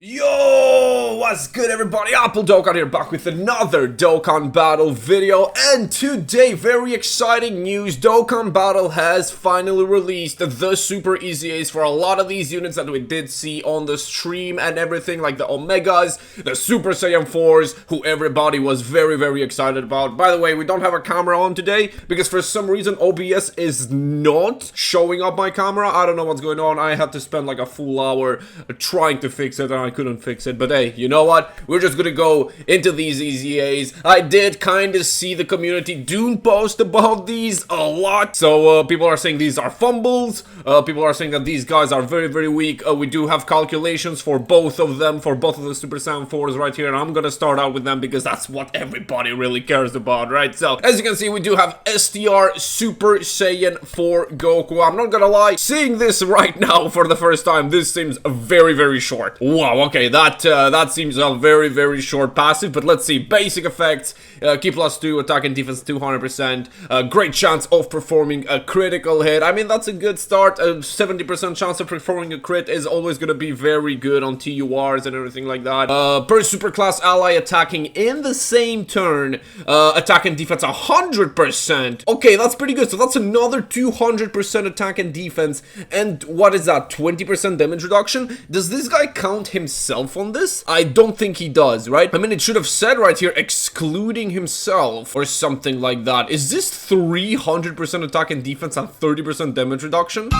Yo, what's good everybody? Apple Dokkan here, back with another Dokkan Battle video, and today, very exciting news. Dokkan Battle has finally released the super EZAs for a lot of these units that we did see on the stream and everything, like the Omegas, the Super Saiyan 4s, who everybody was very excited about. By the way, we don't have a camera on today, because for some reason OBS is not showing up my camera. I don't know what's going on. I had to spend like a full hour trying to fix it, and I couldn't fix it. But hey, you know what? We're just gonna go into these EZAs. I did kind of see the community doom post about these a lot. So people are saying these are fumbles. People are saying that these guys are very weak. We do have calculations for both of them, for both of the Super Saiyan 4s right here. And I'm gonna start out with them because that's what everybody really cares about, right? So as you can see, we do have STR Super Saiyan 4 Goku. I'm not gonna lie, seeing this right now for the first time, this seems very short. Wow. Okay, that seems a very short passive, but let's see. Basic effects, key +2, attack and defense 200%, great chance of performing a critical hit. I mean, that's a good start. A 70% chance of performing a crit is always gonna be very good on TURs and everything like that. Per superclass ally attacking in the same turn, attack and defense 100%. Okay, that's pretty good. So that's another 200% attack and defense, and what is that, 20% damage reduction? Does this guy count himself on this? I don't think he does, right? I mean, it should have said right here excluding himself or something like that. Is this 300% attack and defense and 30% damage reduction?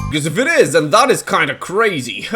Because if it is, then that is kind of crazy.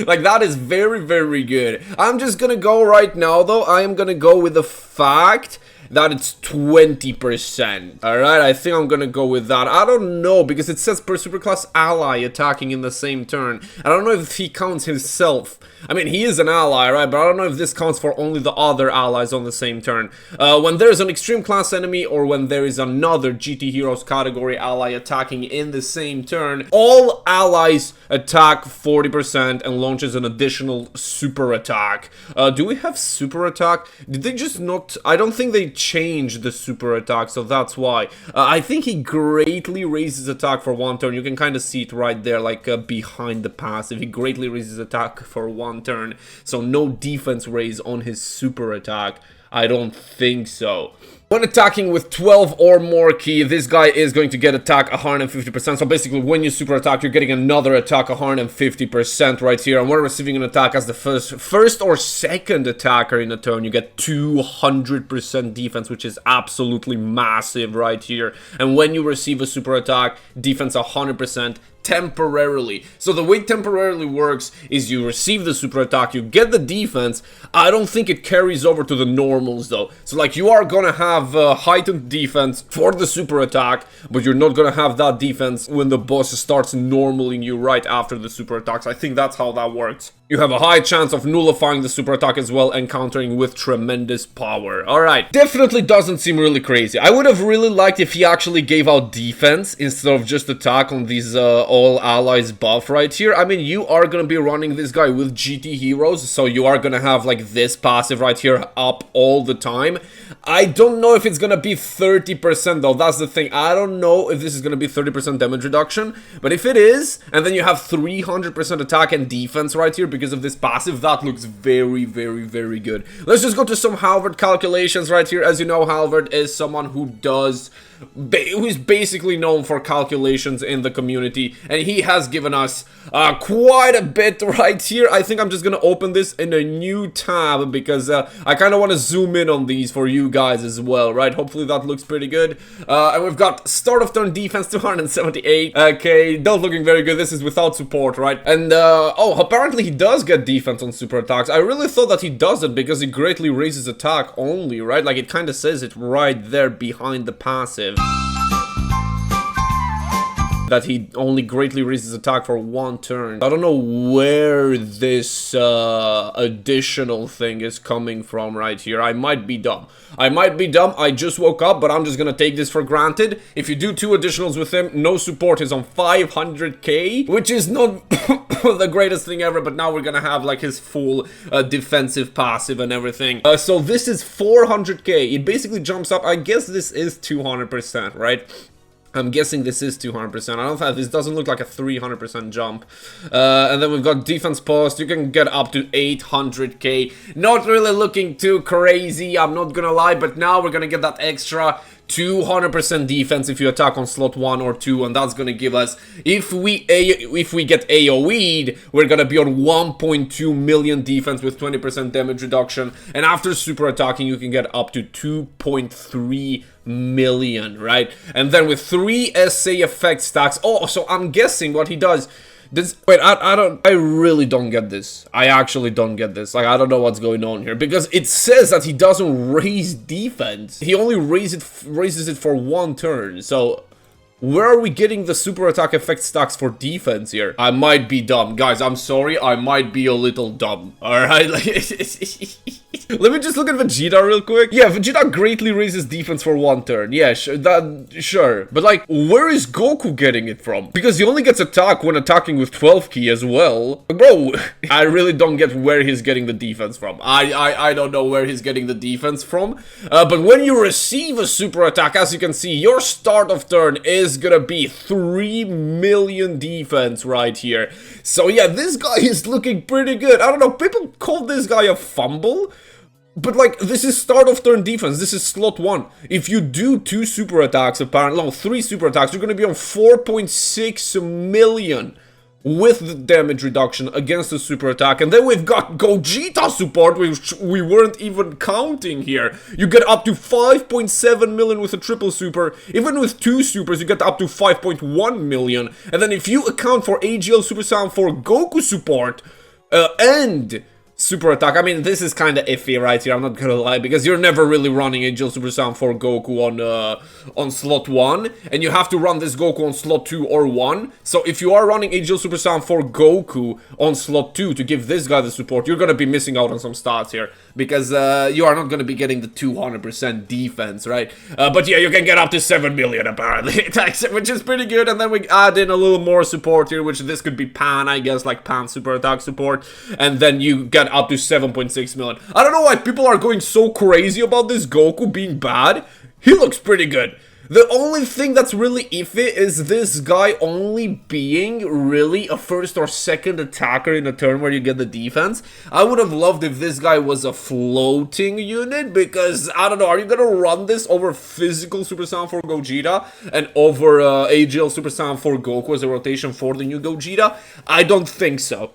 Like, that is very good. I'm just gonna go right now, though. I am gonna go with the fact that it's 20%. Alright, I think I'm gonna go with that. I don't know, because it says per superclass ally attacking in the same turn. I don't know if he counts himself. I mean, he is an ally, right? But I don't know if this counts for only the other allies on the same turn. When there's an extreme class enemy, or when there is another GT Heroes category ally attacking in the same turn, all allies attack 40% and launches an additional super attack. Do we have super attack? Did they just not... I don't think they changed the super attack, so that's why. I think he greatly raises attack for one turn. You can kind of see it right there, like behind the passive. He greatly raises attack for one turn, so no defense raise on his super attack. I don't think so. When attacking with 12 or more ki, this guy is going to get attack 150%. So basically, when you super attack, you're getting another attack 150% right here. And when receiving an attack as the first or second attacker in a turn, you get 200% defense, which is absolutely massive right here. And when you receive a super attack, defense 100%. Temporarily. So the way temporarily works is you receive the super attack, you get the defense. I don't think it carries over to the normals though. So like, you are gonna have heightened defense for the super attack, but you're not gonna have that defense when the boss starts normaling you right after the super attacks. I think that's how that works. You have a high chance of nullifying the super attack as well and countering with tremendous power. Alright, definitely doesn't seem really crazy. I would have really liked if he actually gave out defense instead of just attack on these all allies buff right here. I mean, you are gonna be running this guy with GT Heroes, so you are gonna have like this passive right here up all the time. I don't know if it's gonna be 30% though, that's the thing. I don't know if this is gonna be 30% damage reduction, but if it is, and then you have 300% attack and defense right here because of this passive, that looks very good. Let's just go to some Halvard calculations right here. As you know, Halvard is someone who who's basically known for calculations in the community, and he has given us quite a bit right here. I think I'm just gonna open this in a new tab because I kind of want to zoom in on these for you guys as well, right? Hopefully that looks pretty good. And we've got start of turn defense 278. Okay, not looking very good. This is without support, right? And oh, apparently he does get defense on super attacks. I really thought that he doesn't because he greatly raises attack only, right? Like, it kind of says it right there behind the passive, that he only greatly raises attack for one turn. I don't know where this additional thing is coming from right here. I might be dumb. I just woke up, but I'm just gonna take this for granted. If you do 2 additionals with him, no support is on 500k, which is not the greatest thing ever, but now we're gonna have like his full defensive passive and everything. So this is 400k. It basically jumps up. I guess this is 200%, right? I'm guessing this is 200%. I don't think this doesn't look like a 300% jump. And then we've got defense post. You can get up to 800k. Not really looking too crazy, I'm not gonna lie, but now we're gonna get that extra 200% defense if you attack on slot 1 or 2, and that's gonna give us, if we get AoE'd, we're gonna be on 1.2 million defense with 20% damage reduction, and after super attacking you can get up to 2.3 million, right? And then with 3 SA effect stacks. Oh, so I'm guessing what he does. Wait, I really don't get this. I actually don't get this. Like, I don't know what's going on here, because it says that he doesn't raise defense. He only raises it for 1 turn. So where are we getting the super attack effect stacks for defense here? I might be dumb, guys. I'm sorry. I might be a little dumb. All right. Let me just look at Vegeta real quick. Yeah, Vegeta greatly raises defense for 1 turn. Yeah, sure. But like, where is Goku getting it from? Because he only gets attack when attacking with 12 key as well. Bro, I really don't get where he's getting the defense from. I don't know where he's getting the defense from. But when you receive a super attack, as you can see, your start of turn is gonna be 3 million defense right here. So yeah, this guy is looking pretty good. I don't know, people call this guy a fumble. But like, this is start of turn defense, this is slot 1. If you do 2 super attacks, apparently, no, 3 super attacks, you're gonna be on 4.6 million with the damage reduction against the super attack. And then we've got Gogeta support, which we weren't even counting here. You get up to 5.7 million with a triple super. Even with 2 supers, you get up to 5.1 million. And then if you account for AGL Super Saiyan 4 Goku support, and super attack. I mean, this is kind of iffy right here, I'm not gonna lie, because you're never really running Angel Super Saiyan 4 Goku on slot 1, and you have to run this Goku on slot 2 or 1. So if you are running Angel Super Saiyan 4 Goku on slot 2 to give this guy the support, you're gonna be missing out on some stats here, because you are not gonna be getting the 200% defense, right? But yeah, you can get up to 7 million apparently, which is pretty good. And then we add in a little more support here, which this could be Pan, I guess, like Pan super attack support, and then you get up to 7.6 million. I don't know why people are going so crazy about this Goku being bad. He looks pretty good. The only thing that's really iffy is this guy only being really a first or second attacker in a turn where you get the defense. I would have loved if this guy was a floating unit, because, I don't know, are you gonna run this over physical Super Saiyan 4 Gogeta and over AGL Super Saiyan 4 Goku as a rotation for the new Gogeta? I don't think so.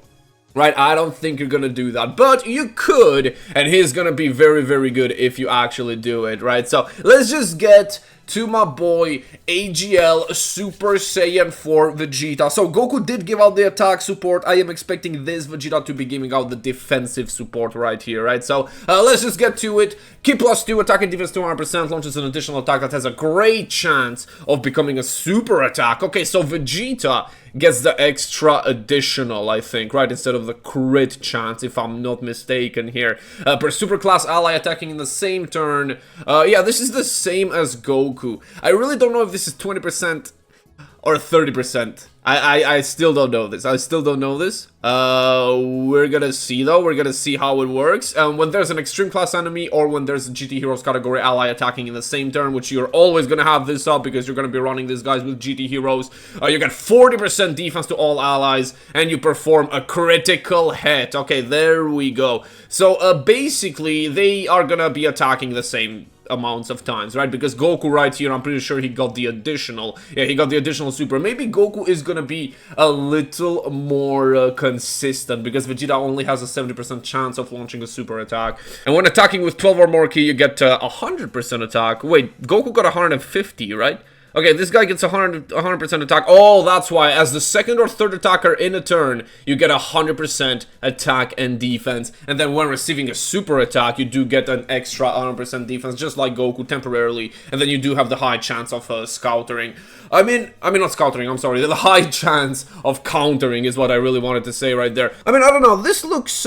Right, I don't think you're gonna do that, but you could, and he's gonna be very, very good if you actually do it, right? So, let's just get to my boy AGL Super Saiyan 4 Vegeta. So, Goku did give out the attack support. I am expecting this Vegeta to be giving out the defensive support right here, right? So, let's just get to it. Key +2, attack and defense 200%, launches an additional attack that has a great chance of becoming a super attack. Okay, so Vegeta gets the extra additional, I think, right? Instead of the crit chance, if I'm not mistaken here. Per super class ally attacking in the same turn. Yeah, this is the same as Goku. I really don't know if this is 20% or 30%. I still don't know this. We're gonna see though. We're gonna see how it works. When there's an extreme class enemy or when there's a GT Heroes category ally attacking in the same turn, which you're always gonna have this up because you're gonna be running these guys with GT Heroes, you get 40% defense to all allies and you perform a critical hit. Okay, there we go. So basically they are gonna be attacking the same amounts of times, right? Because Goku right here, I'm pretty sure he got the additional. Yeah, he got the additional super. Maybe Goku is gonna be a little more consistent because Vegeta only has a 70% chance of launching a super attack. And when attacking with 12 or more ki, you get 100% attack. Wait, Goku got 150, right? Okay, this guy gets 100% attack. Oh, that's why. As the second or third attacker in a turn, you get 100% attack and defense. And then when receiving a super attack, you do get an extra 100% defense, just like Goku temporarily. And then you do have the high chance of countering. I mean not countering, I'm sorry. The high chance of countering is what I really wanted to say right there. I mean, I don't know. This looks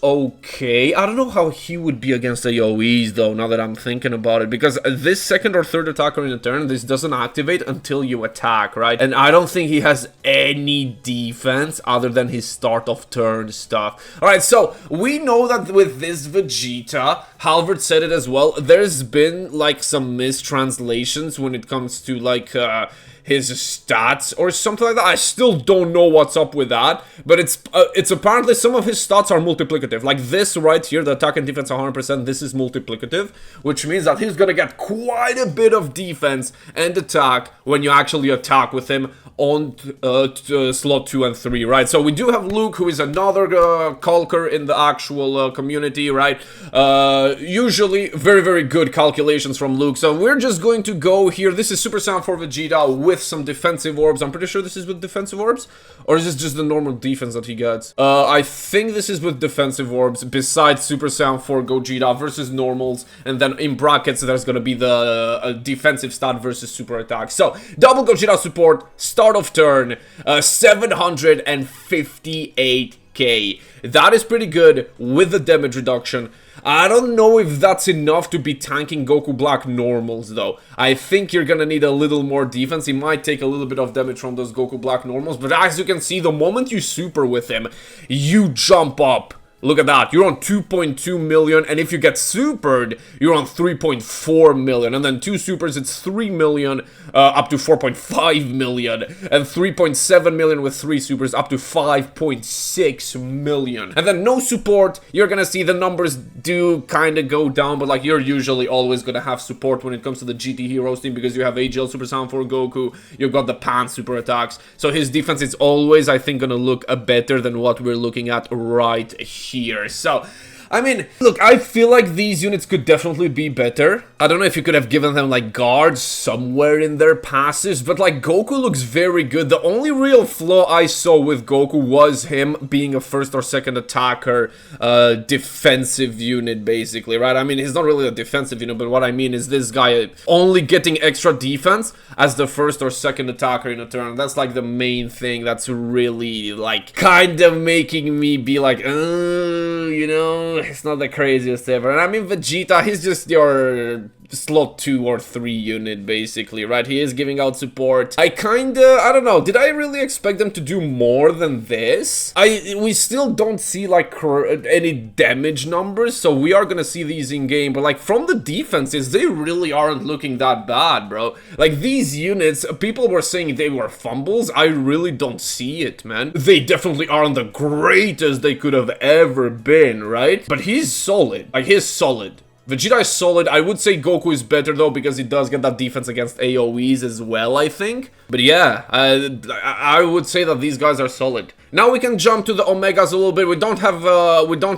okay. I don't know how he would be against the AoEs, though, now that I'm thinking about it. Because this second or third attacker in a turn, this doesn't activate until you attack, right? And I don't think he has any defense other than his start of turn stuff. Alright, so we know that with this Vegeta, Halvard said it as well. There's been like some mistranslations when it comes to like his stats or something like that. I still don't know what's up with that, but it's apparently some of his stats are multiplicative. Like this right here, the attack and defense 100%, this is multiplicative, which means that he's gonna get quite a bit of defense and attack when you actually attack with him on slot 2 and 3, right? So we do have Luke, who is another calcer in the actual community, right? Usually very, very good calculations from Luke. So we're just going to go here. This is Super Saiyan for Vegeta with some defensive orbs. I'm pretty sure this is with defensive orbs, or is this just the normal defense that he gets? I think this is with defensive orbs, besides Super Saiyan 4 Gogeta versus normals, and then in brackets there's gonna be the defensive stat versus super attack. So double Gogeta support, start of turn, 758k. That is pretty good with the damage reduction. I don't know if that's enough to be tanking Goku Black normals though. I think you're gonna need a little more defense. He might take a little bit of damage from those Goku Black normals, but as you can see, the moment you super with him, you jump up. Look at that, you're on 2.2 million, and if you get supered, you're on 3.4 million, and then 2 supers, it's 3 million, up to 4.5 million, and 3.7 million with 3 supers, up to 5.6 million. And then no support, you're gonna see the numbers do kind of go down, but like, you're usually always gonna have support when it comes to the GT Heroes team, because you have AGL Super Saiyan 4 Goku, you've got the Pan super attacks, so his defense is always, I think, gonna look better than what we're looking at right here. So, I mean, look, I feel like these units could definitely be better. I don't know if you could have given them, like, guards somewhere in their passives, but, like, Goku looks very good. The only real flaw I saw with Goku was him being a first or second attacker defensive unit, basically, right? I mean, he's not really a defensive unit, but what I mean is this guy only getting extra defense as the first or second attacker in a turn. That's, like, the main thing that's really, like, kind of making me be like, you know, it's not the craziest ever. And I mean, Vegeta, he's just your slot 2 or 3 unit, basically, right? He is giving out support. I don't know, did I really expect them to do more than this? We still don't see, like, any damage numbers, so we are gonna see these in game, but, like, from the defenses, they really aren't looking that bad, bro. Like, these units, people were saying they were fumbles. I really don't see it, man. They definitely aren't the greatest they could have ever been, right? But he's solid. Like, he's solid. Vegeta is solid. I would say Goku is better though, because he does get that defense against AoEs as well, I think. But yeah, I would say that these guys are solid. Now we can jump to the Omegas a little bit. We don't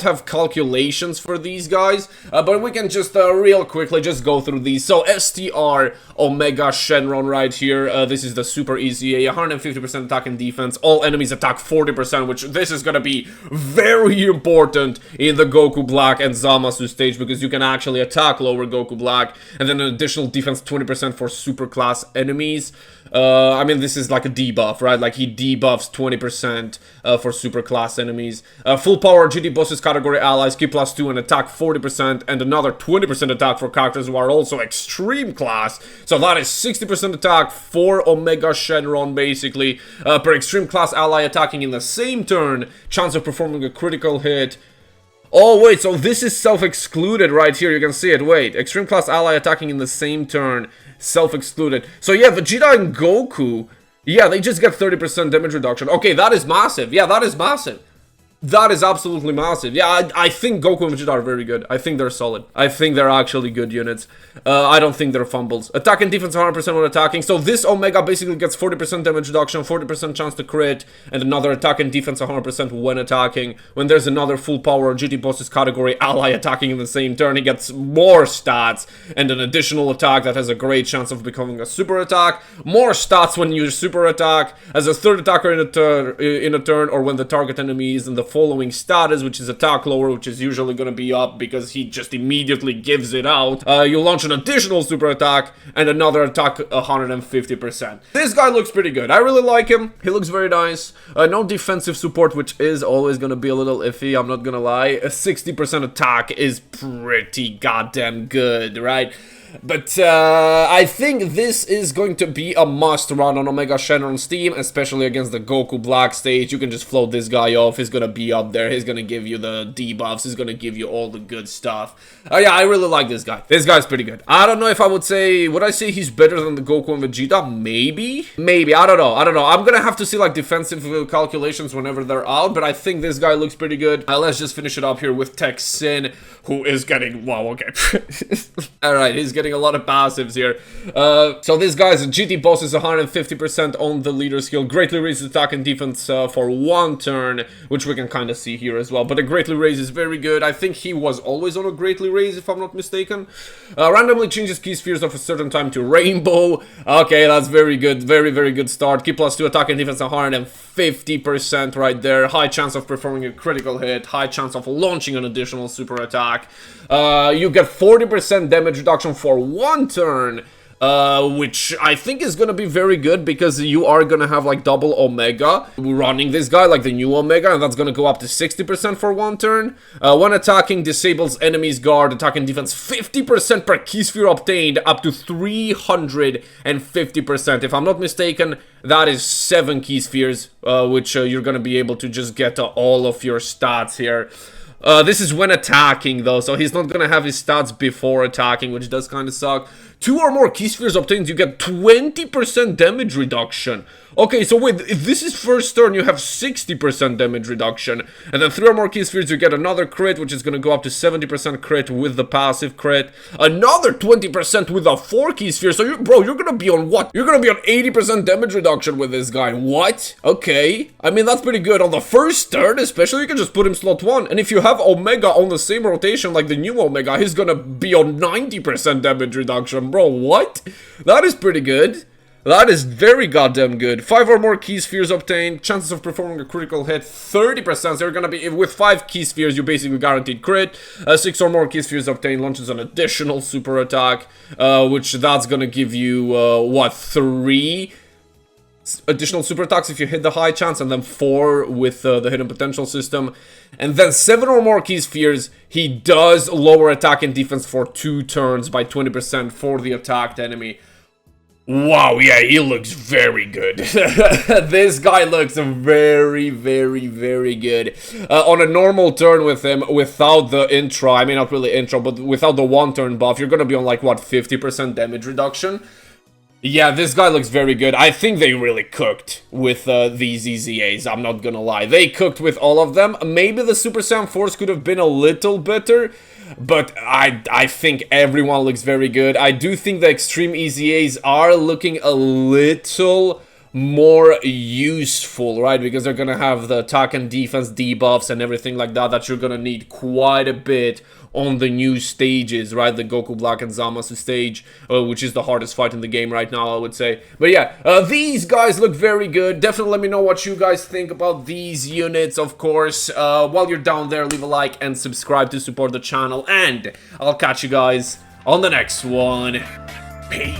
have calculations for these guys, but we can just real quickly just go through these. So STR Omega Shenron right here. This is the super easy 150% attack and defense. All enemies attack 40%, which this is gonna be very important in the Goku Black and Zamasu stage, because you can actually attack lower Goku Black, and then an additional defense 20% for super class enemies. I mean, this is like a debuff, right? Like, he debuffs 20% for super class enemies. Full power GT bosses category allies, Ki +2 and attack 40%, and another 20% attack for characters who are also extreme class. So that is 60% attack for Omega Shenron, basically. Per extreme class ally attacking in the same turn, chance of performing a critical hit. Oh, wait, so this is self-excluded right here. You can see it. Wait, extreme class ally attacking in the same turn, self-excluded. So yeah, Vegeta and Goku, yeah, they just get 30% damage reduction. Okay, that is massive. Yeah, that is massive. That is absolutely massive. Yeah, I think Goku and Vegeta are very good. I think they're solid. I think they're actually good units. I don't think they're fumbles. Attack and defense 100% when attacking. So this Omega basically gets 40% damage reduction, 40% chance to crit, and another attack and defense 100% when attacking. When there's another full power GT bosses category ally attacking in the same turn, he gets more stats and an additional attack that has a great chance of becoming a super attack. More stats when you super attack as a third attacker in a turn, or when the target enemy is in the following status, which is attack lower, which is usually going to be up because he just immediately gives it out. You launch an additional super attack and another attack 150%. This guy looks pretty good. I really like him. He looks very nice. No defensive support, which is always going to be a little iffy, I'm not gonna lie. A 60% attack is pretty goddamn good, right? But I think this is going to be a must run on Omega Shen on Steam, especially against the Goku Black stage. You can just float this guy off. He's gonna be up there. He's gonna give you the debuffs. He's gonna give you all the good stuff. Yeah, I really like this guy. This guy's pretty good. I don't know if I would say he's better than the Goku and Vegeta? Maybe. I don't know. I'm gonna have to see like defensive calculations whenever they're out, but I think this guy looks pretty good. Let's just finish it up here with Tech Sin, who is getting, wow, okay. Alright, he's getting a lot of passives here. So this guy's GT boss is 150% on the leader skill. Greatly raises attack and defense for 1 turn, which we can kind of see here as well. But the greatly raise is very good. I think he was always on a greatly raise, if I'm not mistaken. Randomly changes key spheres of a certain time to rainbow. Okay, that's very good. Very, very good start. Key +2 attack and defense 150% right there. High chance of performing a critical hit. High chance of launching an additional super attack. You get 40% damage reduction for 1 turn, which I think is gonna be very good because you are gonna have like double Omega running this guy, like the new Omega, and that's gonna go up to 60% for 1 turn. When attacking, disables enemy's guard, attack and defense 50% per key sphere obtained, up to 350%. If I'm not mistaken, that is 7 key spheres, which you're gonna be able to just get all of your stats here. This is when attacking though, so he's not gonna have his stats before attacking, which does kind of suck. 2 or more key spheres obtained, you get 20% damage reduction. Okay, so wait, if this is first turn, you have 60% damage reduction. And then 3 or more key spheres, you get another crit, which is gonna go up to 70% crit with the passive crit. Another 20% with a 4 key sphere. So, you're gonna be on what? You're gonna be on 80% damage reduction with this guy. What? Okay. I mean, that's pretty good. On the first turn, especially, you can just put him slot 1. And if you have Omega on the same rotation like the new Omega, he's gonna be on 90% damage reduction. Bro, what? That is pretty good. That is very goddamn good. 5 or more key spheres obtained. Chances of performing a critical hit, 30%. So you're gonna be, with 5 key spheres, you basically guaranteed crit. 6 or more key spheres obtained launches an additional super attack, which that's gonna give you, what, 3 additional super attacks if you hit the high chance, and then 4 with the hidden potential system. And then 7 or more key spheres, he does lower attack and defense for 2 turns by 20% for the attacked enemy. Wow, yeah, he looks very good. This guy looks very, very, very good. On a normal turn with him, without the intro, I mean, not really intro, but without the 1 turn buff, you're gonna be on like, what, 50% damage reduction? Yeah, this guy looks very good. I think they really cooked with these EZAs, I'm not gonna lie. They cooked with all of them. Maybe the Super Saiyan Force could have been a little better, but I think everyone looks very good. I do think the Extreme EZAs are looking a little more useful, right? Because they're gonna have the attack and defense debuffs and everything like that you're gonna need quite a bit on the new stages, right? The Goku Black and Zamasu stage, which is the hardest fight in the game right now, I would say. But yeah, these guys look very good. Definitely let me know what you guys think about these units, of course. While you're down there, leave a like and subscribe to support the channel, and I'll catch you guys on the next one. Peace.